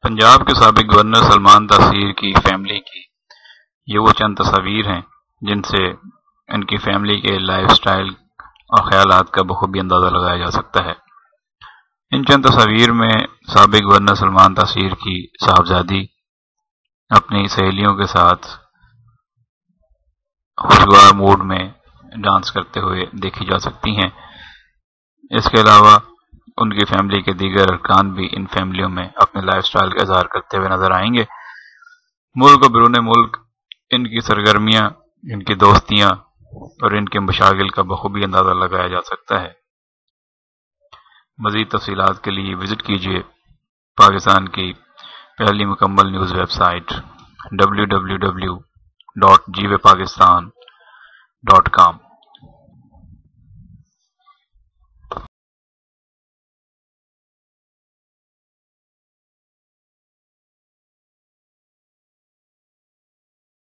پنجاب کے سابق گورنر سلمان تاثیر کی فیملی کی یہ وہ چند تصاویر ہیں جن سے ان کی فیملی کے لائف سٹائل اور خیالات کا بخوبی اندازہ لگایا جا سکتا ہے۔ ان چند تصاویر میں سابق گورنر سلمان تاثیر کی صاحبزادی اپنی سہیلیوں کے ساتھ خوشگوار موڈ میں ڈانس کرتے ہوئے دیکھی جا سکتی ہیں۔ اس کے علاوہ ان کی فیملی کے دیگر ارکان بھی ان فیملیوں میں اپنے لائف سٹائل کا اظہار کرتے ہوئے نظر آئیں گے۔ ملک و بیرون ملک ان کی سرگرمیاں، ان کی دوستیاں اور ان کے مشاغل کا بخوبی اندازہ لگایا جا سکتا ہے۔ مزید تفصیلات کے لیے وزٹ کیجیے پاکستان کی پہلی مکمل نیوز ویب سائٹ www.gvpakistan.com